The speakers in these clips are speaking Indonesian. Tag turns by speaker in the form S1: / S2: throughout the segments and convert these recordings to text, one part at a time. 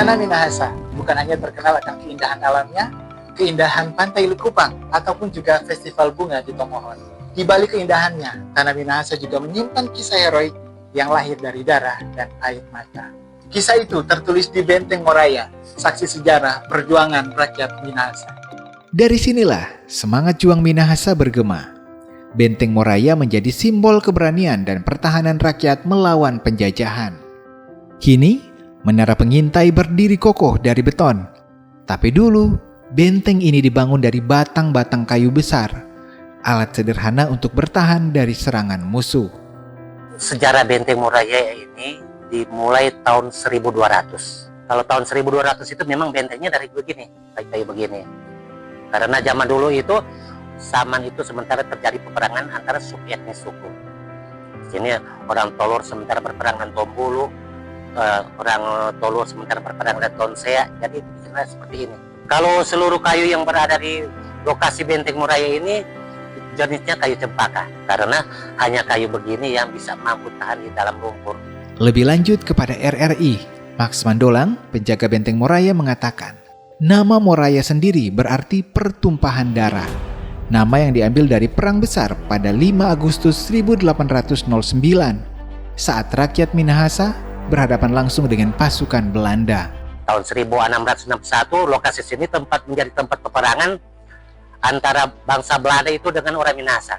S1: Tanah Minahasa bukan hanya terkenal akan keindahan alamnya, keindahan Pantai Likupang, ataupun juga festival bunga di Tomohon. Di balik keindahannya, Tanah Minahasa juga menyimpan kisah heroik yang lahir dari darah dan air mata. Kisah itu tertulis di Benteng Moraya, saksi sejarah perjuangan rakyat Minahasa.
S2: Dari sinilah semangat juang Minahasa bergema. Benteng Moraya menjadi simbol keberanian dan pertahanan rakyat melawan penjajahan. Kini, menara pengintai berdiri kokoh dari beton. Tapi dulu, benteng ini dibangun dari batang-batang kayu besar, alat sederhana untuk bertahan dari serangan musuh.
S3: Sejarah Benteng Moraya ini dimulai tahun 1200. Kalau tahun 1200 itu memang bentengnya dari begini, kayu begini. Karena zaman dulu itu, zaman itu sementara terjadi peperangan antara suku etnis suku. Di sini orang Tolor sementara berperang dengan Tombulu, orang Tolor sementara berperang dengan Tonsea. Jadi dikenal seperti ini. Kalau seluruh kayu yang berada di lokasi Benteng Moraya ini jenisnya kayu cempaka, karena hanya kayu begini yang bisa mampu tahan di dalam lumpur.
S2: Lebih lanjut kepada RRI, Max Mandolang, penjaga Benteng Moraya mengatakan, nama Moraya sendiri berarti pertumpahan darah. Nama yang diambil dari Perang Besar pada 5 Agustus 1809 saat rakyat Minahasa berhadapan langsung dengan pasukan Belanda.
S3: Tahun 1661 lokasi sini menjadi tempat peperangan antara bangsa Belanda itu dengan orang Minahasa.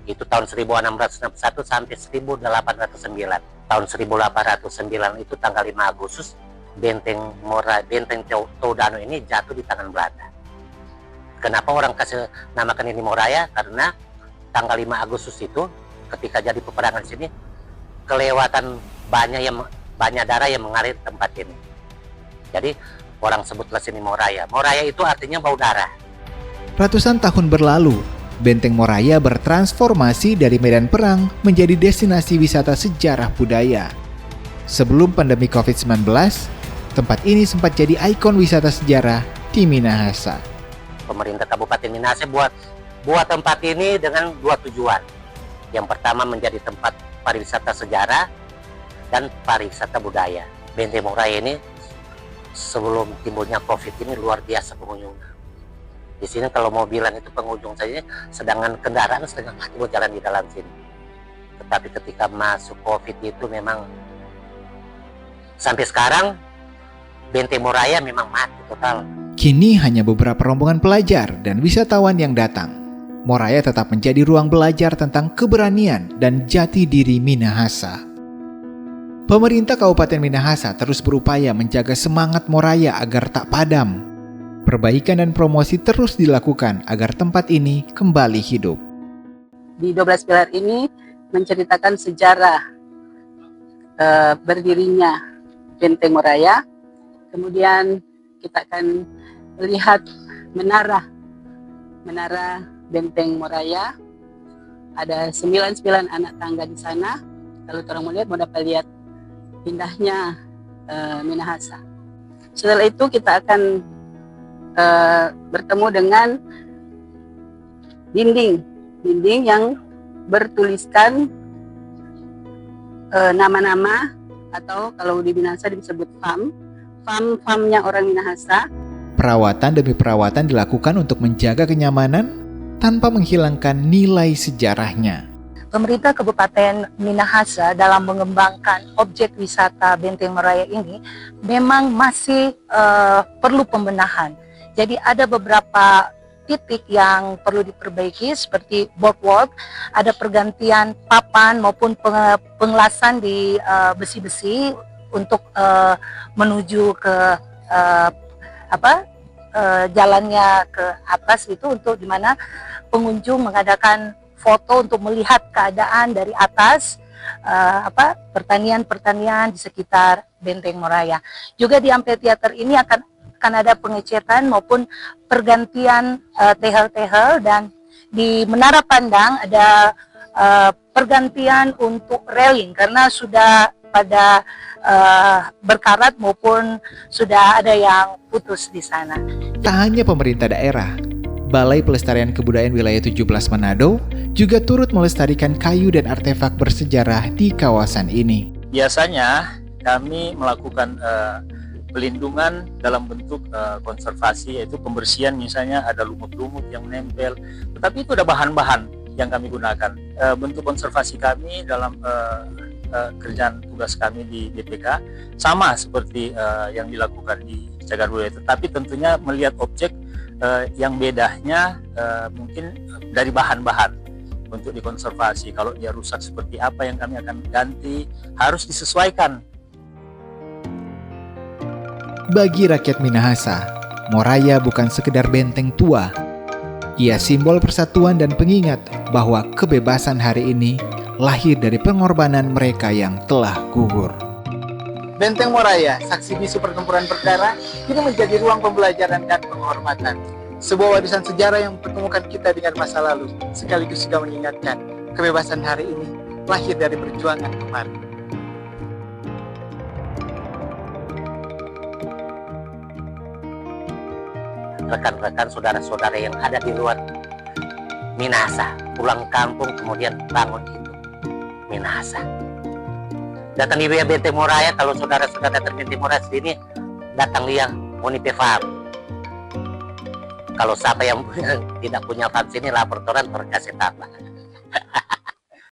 S3: Itu tahun 1661 sampai 1809. Tahun 1809 itu tanggal 5 Agustus Benteng Todano ini jatuh di tangan Belanda. Kenapa orang kasih namakan ini Moraya? Karena tanggal 5 Agustus itu ketika jadi peperangan sini kelewatan banyak darah yang mengalir tempat ini. Jadi orang sebutlah sini Moraya. Moraya itu artinya bau darah.
S2: Ratusan tahun berlalu, Benteng Moraya bertransformasi dari medan perang menjadi destinasi wisata sejarah budaya. Sebelum pandemi COVID-19, tempat ini sempat jadi ikon wisata sejarah di Minahasa.
S3: Pemerintah Kabupaten Minahasa buat tempat ini dengan 2 tujuan. Yang pertama menjadi tempat pariwisata sejarah dan pariwisata budaya. Benteng Moraya ini sebelum timbulnya COVID ini luar biasa pengunjungnya. Di sini kalau mobilan itu pengunjung saja, sedangkan kendaraan setengah mati buat jalan di dalam sini. Tetapi ketika masuk COVID itu memang sampai sekarang Benteng Moraya memang mati total.
S2: Kini hanya beberapa rombongan pelajar dan wisatawan yang datang. Moraya tetap menjadi ruang belajar tentang keberanian dan jati diri Minahasa. Pemerintah Kabupaten Minahasa terus berupaya menjaga semangat Moraya agar tak padam. Perbaikan dan promosi terus dilakukan agar tempat ini kembali hidup.
S4: Di 12 pilar ini menceritakan sejarah berdirinya Benteng Moraya. Kemudian kita akan melihat menara Benteng Moraya. Ada 99 anak tangga di sana. Kalau orang mau lihat, mau dapat lihat indahnya Minahasa. Setelah itu kita akan bertemu dengan dinding yang bertuliskan nama-nama, atau kalau di Minahasa disebut farmnya orang Minahasa.
S2: Perawatan demi perawatan dilakukan untuk menjaga kenyamanan tanpa menghilangkan nilai sejarahnya.
S5: Pemerintah Kabupaten Minahasa dalam mengembangkan objek wisata Benteng Moraya ini memang masih perlu pembenahan. Jadi ada beberapa titik yang perlu diperbaiki seperti boardwalk, ada pergantian papan maupun pengelasan di besi-besi untuk menuju ke jalannya ke atas itu, untuk dimana pengunjung mengadakan foto untuk melihat keadaan dari atas pertanian di sekitar Benteng Moraya. Juga di amphitheater ini akan ada pengecetan maupun pergantian tehel-tehel, dan di Menara Pandang ada pergantian untuk railing karena sudah pada berkarat maupun sudah ada yang putus di sana.
S2: Tak hanya pemerintah daerah, Balai Pelestarian Kebudayaan Wilayah 17 Manado juga turut melestarikan kayu dan artefak bersejarah di kawasan ini.
S1: Biasanya kami melakukan
S6: pelindungan dalam bentuk konservasi, yaitu pembersihan, misalnya ada lumut-lumut yang menempel, tetapi itu ada bahan-bahan yang kami gunakan. Bentuk konservasi kami dalam kerjaan tugas kami di BPK sama seperti yang dilakukan di Cagar Budaya, tetapi tentunya melihat objek yang bedanya mungkin dari bahan-bahan untuk dikonservasi. Kalau dia rusak seperti apa yang kami akan ganti, harus disesuaikan.
S2: Bagi rakyat Minahasa, Moraya bukan sekedar benteng tua. Ia simbol persatuan dan pengingat bahwa kebebasan hari ini lahir dari pengorbanan mereka yang telah gugur.
S1: Benteng Moraya, saksi bisu pertempuran berdarah, kini menjadi ruang pembelajaran dan penghormatan. Sebuah warisan sejarah yang mempertemukan kita dengan masa lalu, sekaligus juga mengingatkan kebebasan hari ini lahir dari perjuangan kemarin.
S3: Rekan-rekan, saudara-saudara yang ada di luar Minahasa, pulang kampung kemudian bangun itu Minahasa. Datang di Benteng Moraya, kalau saudara-saudara datang Benteng Moraya sini, datang lihat Monipe Farm. Kalau siapa yang tidak punya farm sini, lapor orang terkasih tambah.